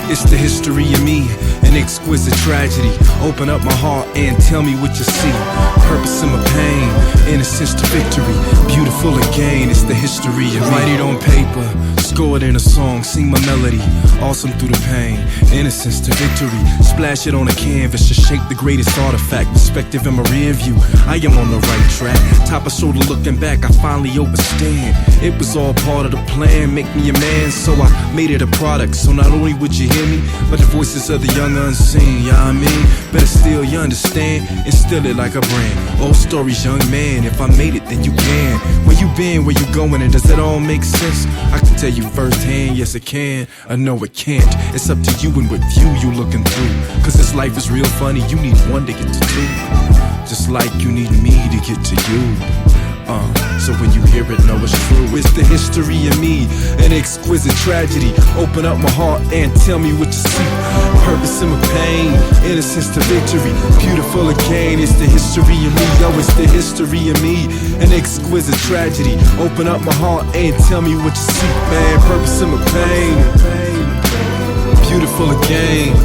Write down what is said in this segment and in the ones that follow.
It's the history of me, an exquisite tragedy. Open up my heart and tell me what you see. Purpose in my pain, innocence to victory. Beautiful again, it's the history of me. Write it on paper, score it in a song, sing my melody. Awesome through the pain, innocence to victory. Splash it on a canvas to shape the greatest artifact. Perspective in my rear view, I am on the right track. Top of shoulder looking back, I finally overstand. It was all part of the plan, make me a man, so I made it a product. So not only would you hear me, but the voices of the young unseen, yeah, I mean, better still you understand, instill it like a brand. Old stories, young man, if I made it then you can. Where you been, where you going, and does that all make sense? I can tell you firsthand, yes it can, I know it can't. It's up to you and what view you looking through. Cause this life is real funny, you need one to get to two. Just like you need me to get to you. So when you hear it, know it's true. It's the history of me, an exquisite tragedy. Open up my heart and tell me what you see. Purpose in my pain, innocence to victory. Beautiful again, it's the history of me. Yo, it's the history of me, an exquisite tragedy. Open up my heart and tell me what you see, man. Purpose in my pain, beautiful again.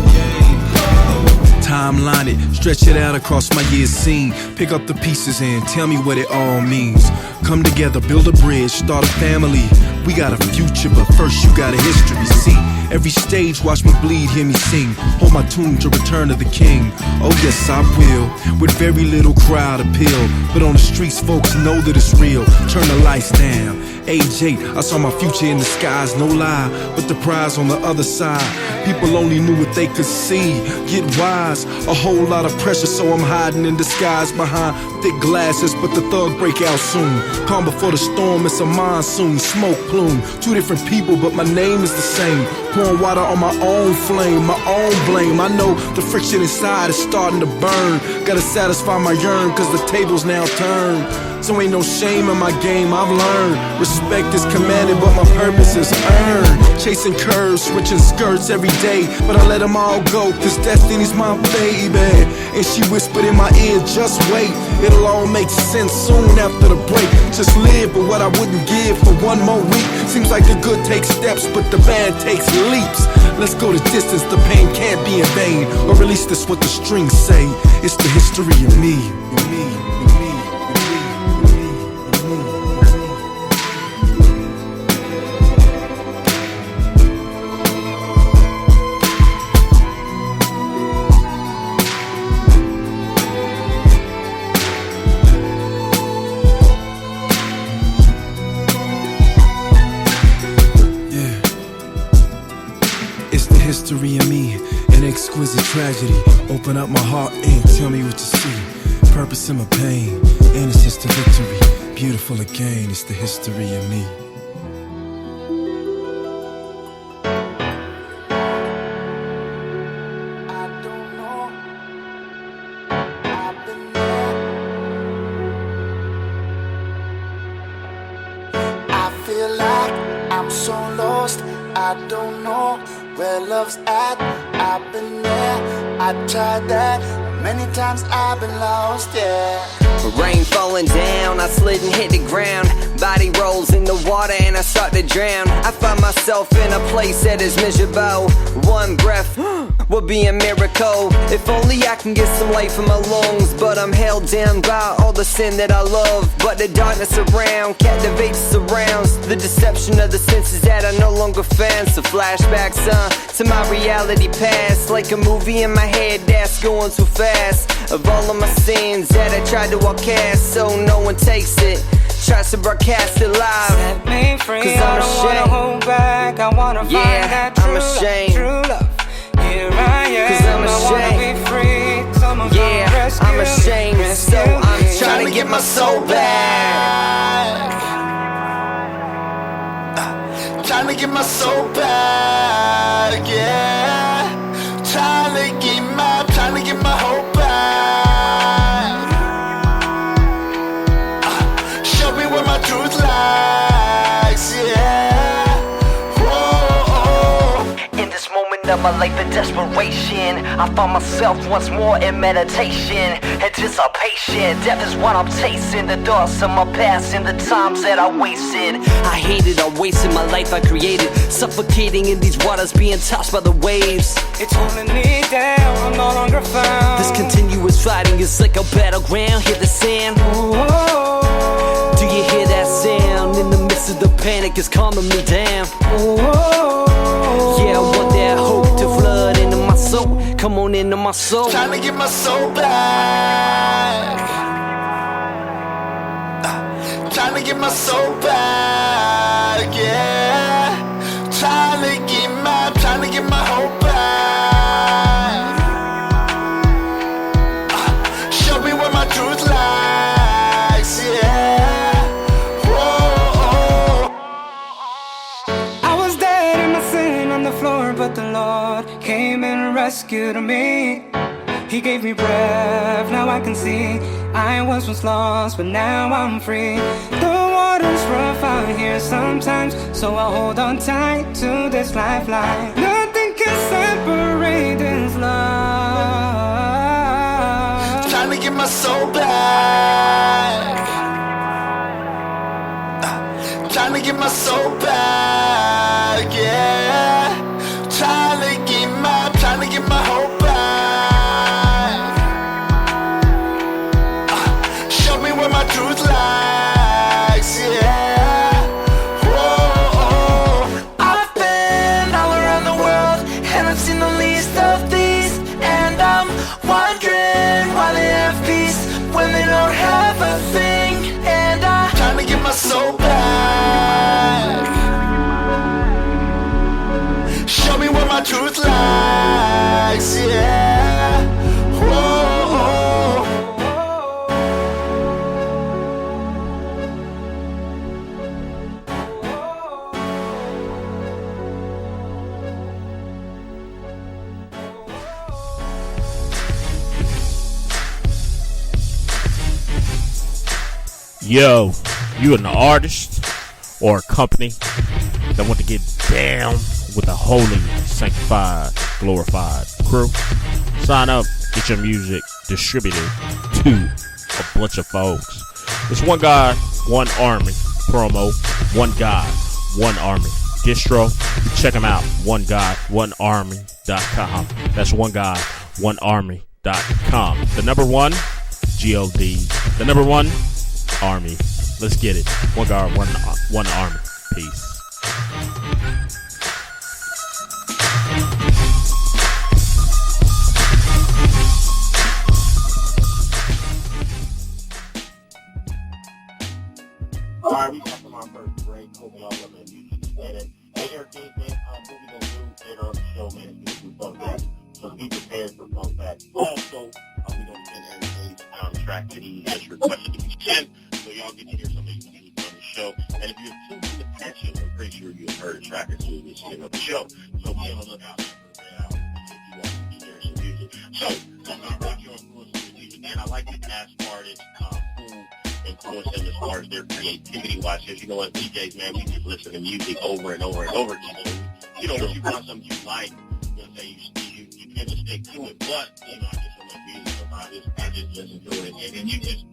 Timeline it, stretch it out across my years seen. Pick up the pieces and tell me what it all means. Come together, build a bridge, start a family. We got a future, but first you got a history. See, every stage, watch me bleed, hear me sing. Hold my tune to return to the king. Oh yes, I will, with very little crowd appeal. But on the streets, folks know that it's real. Turn the lights down. Age 8, I saw my future in the skies, no lie. But the prize on the other side, people only knew what they could see. Get wise, a whole lot of pressure, so I'm hiding in disguise behind thick glasses. But the thug break out soon. Calm before the storm, it's a monsoon. Smoke plume, two different people, but my name is the same. Pouring water on my own flame, my own blame. I know the friction inside is starting to burn. Gotta satisfy my yearn, cause the tables now turn. So ain't no shame in my game, I've learned. Respect is commanded, but my purpose is earned. Chasing curves, switching skirts every day, but I let them all go, cause destiny's my baby. And she whispered in my ear, just wait, it'll all make sense soon after the break. Just live, but what I wouldn't give for one more week. Seems like the good takes steps, but the bad takes leaps. Let's go the distance, the pain can't be in vain. Or at least that's what the strings say. It's the history of me. History of me, an exquisite tragedy. Open up my heart and tell me what you see. Purpose in my pain, innocence to victory. Beautiful again, it's the history of me. I feel like I'm so lost, I don't know where love's at. I've been there, I tried that. Many times I've been lost, yeah. Rain falling down, I slid and hit the ground. Body rolls in the water and I start to drown. I find myself in a place that is miserable. One breath would be a miracle. If only I can get some life in my lungs. But I'm held down by all the sin that I love. But the darkness around captivates, surrounds the deception of the senses that I no longer found. So flashbacks to my reality past, like a movie in my head that's going too fast. Of all of my sins that I tried to outcast, so no one takes it, tries to broadcast it live. Set me free, cause I'm ashamed. I don't wanna hold back, I wanna find that true love, true love. Here I am, cause I'm I wanna be free. Someone yeah, rescue I'm ashamed, me, so I'm me. trying to get my soul back. Trying to get my soul back, yeah. Trying to get my hope back. Show me where my truth lies, yeah. Whoa. In this moment of my life in desperation. I found myself once more in meditation, anticipation. Death is what I'm tasting, the thoughts of my past and the times that I wasted. I hated, I wasted my life I created, suffocating in these waters, being tossed by the waves. It's holding me down, I'm no longer found. This continuous fighting is like a battleground. Hear the sound? Oh, do you hear that sound? In the midst of the panic, it's calming me down. Yeah, I want that hope to flood into my soul. Come on into my soul. Trying to get my soul back. Trying to get my soul back, yeah. Trying to get my hope back. Show me where my truth lies, yeah. Whoa. I was dead in my sin on the floor, but the Lord came and rescued me. He gave me breath, now I can see. I was once lost, but now I'm free. The water's rough out here sometimes, so I hold on tight to this lifeline. Nothing can separate this love. Trying to get my soul back. Trying to get my soul back, yeah. Trying to get my hope back. Show me where my truth lies, yeah. Whoa. I've been all around the world, and I've seen the least of these. And I'm wondering why they have peace when they don't have a thing. And I'm trying to get my soul back. Show me where my truth lies, yeah. Whoa. Yo, you an artist or a company that want to get down with a holy, sanctified, glorified crew? Sign up, get your music distributed to a bunch of folks. It's one guy, one army promo, one guy, one army distro. You check them out, oneguyOneArmy.com. That's one guy, onearmy.com. The number one, G-O-D. The number one, Army. Let's get it. One guy, one army. Peace. Alright, we got to my first break. Hope y'all love that music. And Erick Dayz, man, what we gonna do later on the show, man, is gonna do fun facts. So be prepared for fun facts. Also, we gonna send Erick Dayz track that he has requested to be sent. So y'all get to hear some of these music on the show. And if you're tuned in the past show, I'm pretty sure you've heard a track or two this year on the show. So be on the lookout for that if you want to hear some music. So, I'm not about your influence in the music, man. I like to ask artists who influence them as far as their creativity-wise. Because you know what, DJs, man, we just listen to music over and over and over again. You know, when you find something you like, you know, say you tend to stick to it. But, you know, I just don't like music, so I just listen to it. And then you just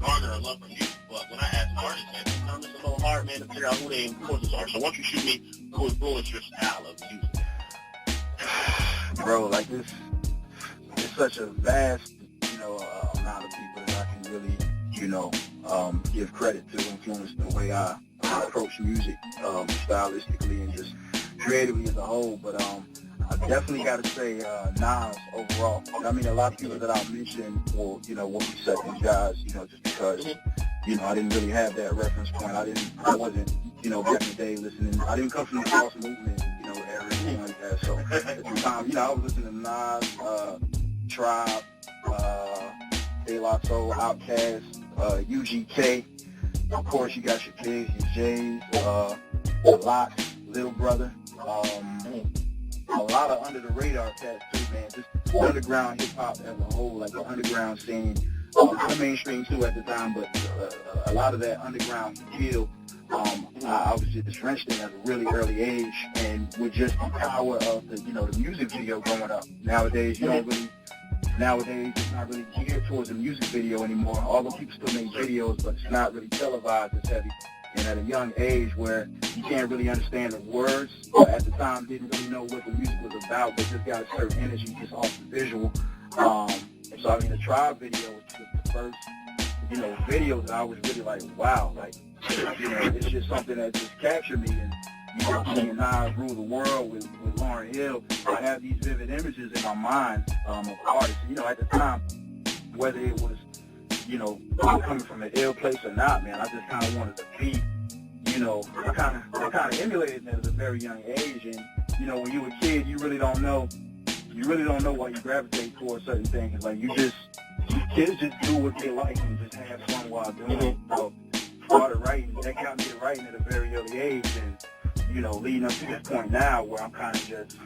garner a love for music. But when I ask artists, man, sometimes it's a little hard, man, to figure out who their influences are. So why don't you shoot me who influenced your style of music? Bro, like this, it's such a vast, amount of people that I can really, give credit to influence the way I approach music, stylistically and just creatively as a whole. But I definitely got to say Nas overall. I mean, a lot of people that I mentioned will, will be second guys, just because, I didn't really have that reference point. I wasn't, back in the day listening. I didn't come from the house movement, era, anything like that. So at the time, I was listening to Nas, Tribe, De La Soul, Outkast, UGK. Of course, you got your Kids, your Jays, the Lox, Little Brother. A lot of under the radar cats too, man. Just underground hip hop as a whole, like the underground scene. The mainstream too at the time, but a lot of that underground feel I was just drenched in at a really early age, and with just the power of the music video growing up. Nowadays, Nowadays, it's not really geared towards a music video anymore. Although people still make videos, but it's not really televised as heavy. And at a young age where you can't really understand the words, but at the time didn't really know what the music was about, but just got a certain energy just off the visual. So I mean, the Tribe video was just the first, video that I was really like, wow, like, it's just something that just captured me. And seeing I Rule the World with Lauryn Hill, I have these vivid images in my mind of artists. At the time, whether it was, coming from an ill place or not, man, I just kind of wanted to be, I kind of emulated that at a very young age. And, when you're a kid, you really don't know why you gravitate towards certain things. Like, kids just do what they like and just have fun while doing it. So, started writing. That got me to writing at a very early age. And, leading up to this point now where I'm kind of just,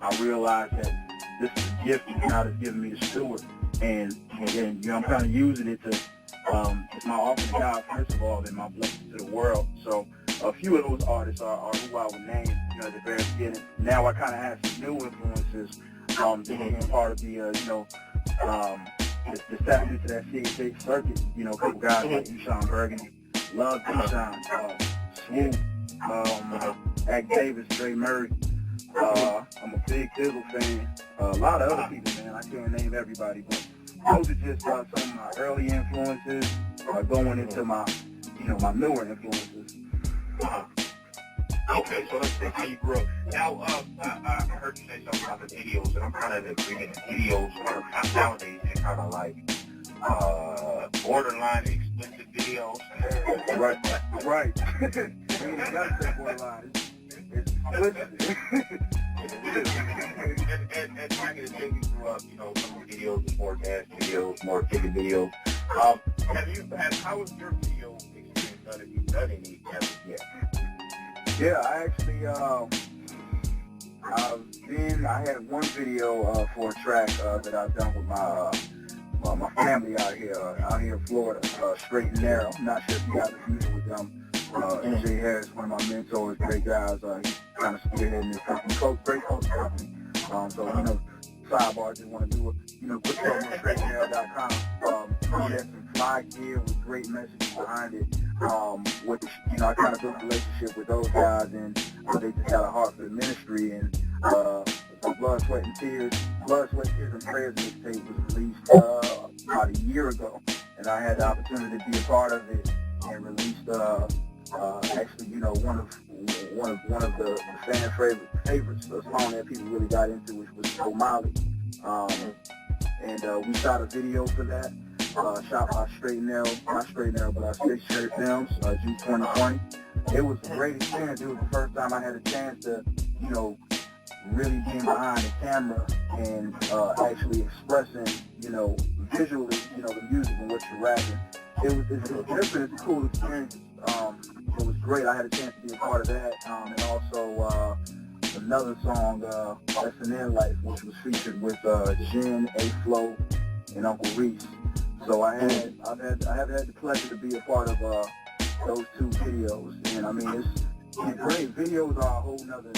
I realize that this is a gift that God has given me to steward. And I'm kind of using it to, it's my offering to God, first of all, and my blessing to the world. So a few of those artists are who I would name, at the very beginning. Now I kind of have some new influences, being part of the, the step into that CHH circuit, a couple guys like Eshawn Burgundy, love Eshawn, Swoop, Erick Dayz, Lte-Murder. I'm a big Thi'sl fan. A lot of other people, man. I can't name everybody, but those are just some of my early influences going into my, my newer influences. Okay, so let's say how you grew up. Now, I heard you say something about the videos, and I'm kind of agreeing that videos are nowadays they're kind of like borderline explicit videos. Right. You gotta say borderline. It's explicit. And back in the day, we grew up, some of the videos was more dance videos, more ticket videos. How was your video experience done? Have you done any ever yet? Yeah, I actually, I had one video for a track that I've done with my family out here in Florida, Straight and Narrow. I'm not sure if you guys are familiar with them. Jay Harris, one of my mentors, great guys. He's kind of spearheading this company, great culture company. So, sidebar, just want to do it, put something on StraightandNarrow.com. He has some fly gear with great messages behind it. Which, I kind of built a relationship with those guys, and they just got a heart for the ministry. And Blood, Sweat, Tears, and Prayers mixtape was released about a year ago, and I had the opportunity to be a part of it and released actually, one of the fan favorites, the song that people really got into, which was Somali. And we shot a video for that. Shot by Straight and Narrow, not Straight and Narrow, but Straight Shirt Films, June 2020. It was a great experience. It was the first time I had a chance to, really being behind the camera and actually expressing, visually, the music and what you're rapping. It's different. It's a cool experience. It was great. I had a chance to be a part of that. And also another song, S&N Life, which was featured with Jen, A-Flow, and Uncle Reese. So I have had the pleasure to be a part of those two videos. And I mean, it's great. Videos are a whole nother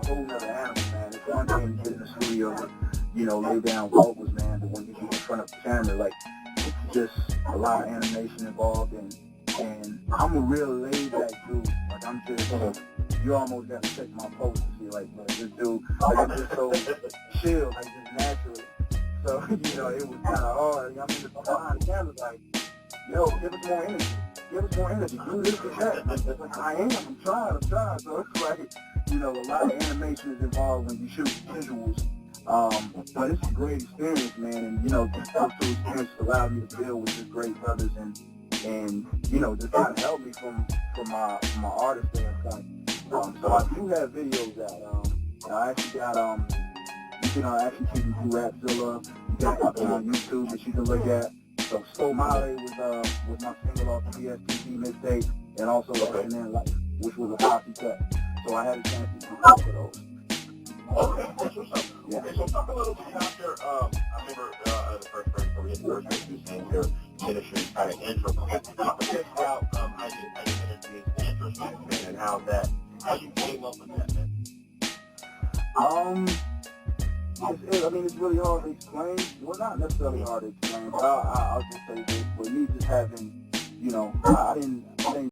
animal, man. It's one thing to get in the studio and, lay down vocals, man, but when you get in front of the camera, like, it's just a lot of animation involved, and I'm a real laid-back dude. Like, I'm just, you almost got to check my pulse to see, like, this dude, like, I'm just so chill, like, just naturally. So, it was kind of hard. I'm just behind the camera, like, yo, give us more energy. Do this and that. Like, I am. I'm trying. So it's like, a lot of animation is involved when you shoot visuals. But it's a great experience, man. And, those two experiences allowed me to build with just great brothers and just kind of help me from my artist standpoint. So I do have videos out. I actually got, you can actually keep them through Rapzilla. You got something on YouTube that you can look at. So Somali was my single off the PSTP mixtape, and also S&N Life, which was a Proxy cut. So I had a chance to do both of those. Okay, that's what's up. Yeah. Okay, so talk a little bit about your, I remember the first person before we had the first person you saying your ministry kind of intro. Talk a bit about how you ministry is how you came up with that, man? It's really hard to explain. Well, not necessarily hard to explain, but I'll just say this. For me, just having, I didn't